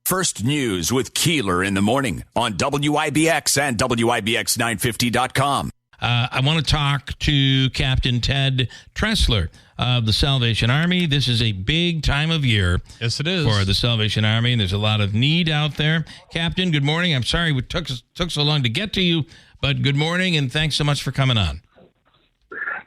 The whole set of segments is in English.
First News with Keeler in the morning on WIBX and WIBX950.com. I want to talk to Captain Ted Tressler of the Salvation Army. This is a big time of year. Yes, it is. For the Salvation Army, and there's a lot of need out there. Captain, good morning. I'm sorry it took so long to get to you, but good morning, and thanks so much for coming on.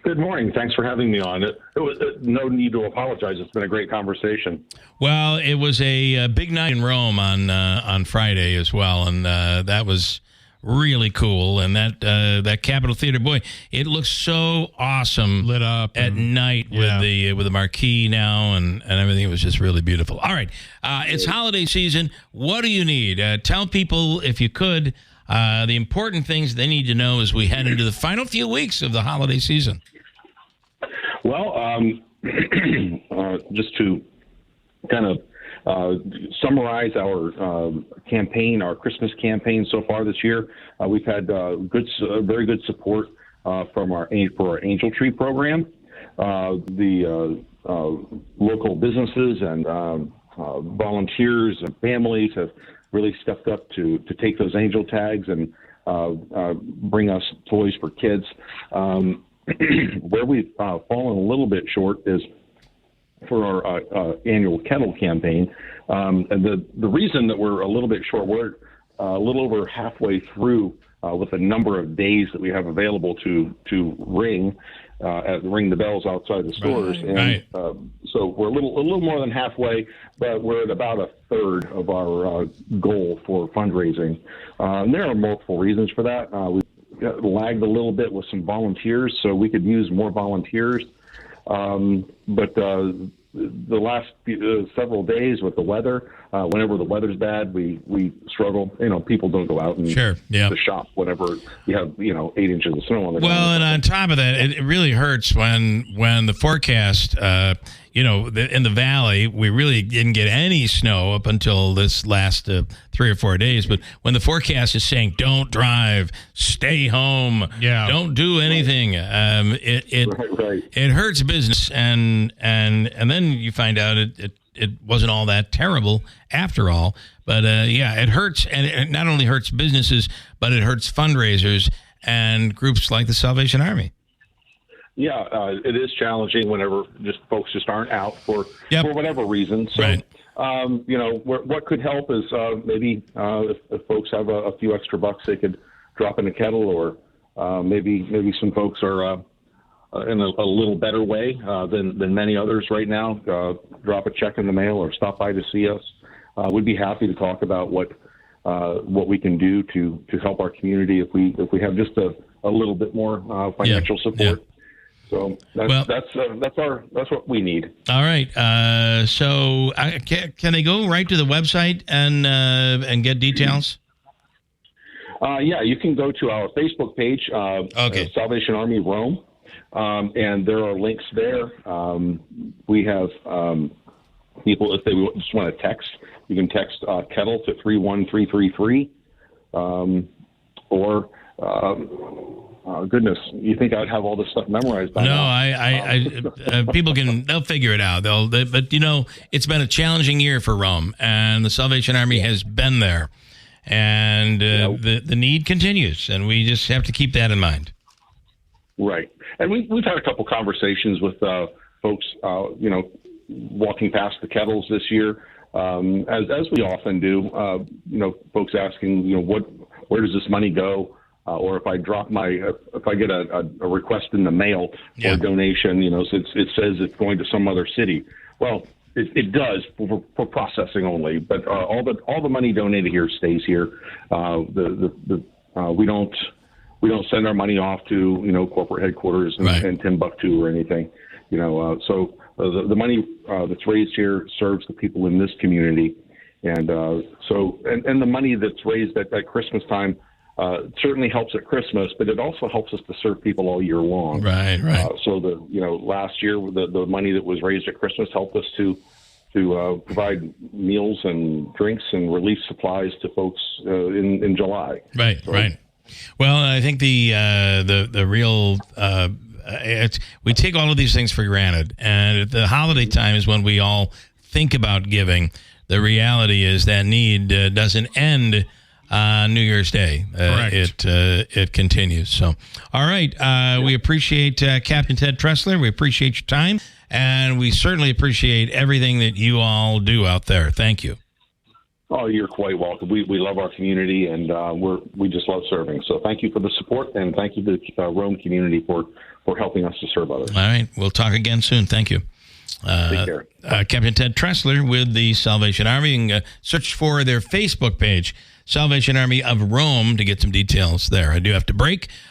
Good morning. Thanks for having me on. It was no need to apologize. It's been a great conversation. Well, it was a big night in Rome on Friday as well, and that was really cool. And that Capitol Theater, boy, it looks so awesome, lit up at night with the marquee now, and everything. It was just really beautiful. All right, it's holiday season. What do you need? Tell people, if you could, the important things they need to know as we head into the final few weeks of the holiday season. Well, just to kind of summarize our campaign, our Christmas campaign so far this year, we've had very good support for our Angel Tree program. The local businesses and volunteers and families have really stepped up to take those angel tags and bring us toys for kids. Where we've fallen a little bit short is for our annual kettle campaign. And the reason that we're a little bit short, we're a little over halfway through with the number of days that we have available to ring the bells outside the stores. Right. And so we're a little more than halfway, but we're at about a third of our goal for fundraising. And there are multiple reasons for that. We lagged a little bit with some volunteers, so we could use more volunteers. But the last several days with the weather, whenever the weather's bad, we struggle. People don't go out and the shop whenever you have 8 inches of snow on the ground. Well, and on top of that, it really hurts when the forecast, in the valley, we really didn't get any snow up until this last 3 or 4 days. But when the forecast is saying, don't drive, stay home, don't do anything, it hurts business. And then you find out it wasn't all that terrible after all. But, it hurts. And it not only hurts businesses, but it hurts fundraisers and groups like the Salvation Army. Yeah, it is challenging whenever folks just aren't out for whatever reason. So, right. What could help is maybe if folks have a few extra bucks, they could drop in a kettle, or maybe some folks are in a little better way than many others right now. Drop a check in the mail or stop by to see us. We'd be happy to talk about what we can do to help our community if we have just a little bit more financial support. Yeah. So that's what we need. All right. So can they go right to the website and get details? You can go to our Facebook page, Salvation Army Rome, and there are links there. We have people, if they just want to text, you can text kettle to 31333, or goodness, you think I'd have all this stuff memorized by now? People they'll figure it out. But it's been a challenging year for Rome, and the Salvation Army has been there, and the need continues, and we just have to keep that in mind. Right, and we've had a couple conversations with folks, walking past the kettles this year, as we often do. Folks asking, where does this money go? Or if I get a request in the mail for a donation, it says it's going to some other city. Well, it does for processing only, but all the money donated here stays here. We don't send our money off to corporate headquarters in Timbuktu or anything. So the money that's raised here serves the people in this community, and the money that's raised at Christmas time. Certainly helps at Christmas, but it also helps us to serve people all year long. Right. So last year the money that was raised at Christmas helped us to provide meals and drinks and relief supplies to folks in July. Right. Well, I think the real we take all of these things for granted, and at the holiday time is when we all think about giving. the reality is that need doesn't end on New Year's Day. It continues. So, all right. We appreciate Captain Ted Tressler. We appreciate your time, and we certainly appreciate everything that you all do out there. Thank you. Oh, you're quite welcome. We love our community, and we just love serving. So thank you for the support, and thank you to the Rome community for helping us to serve others. All right. We'll talk again soon. Thank you. Take care. Captain Ted Tressler with the Salvation Army. You can search for their Facebook page, Salvation Army of Rome, to get some details there. I do have to break.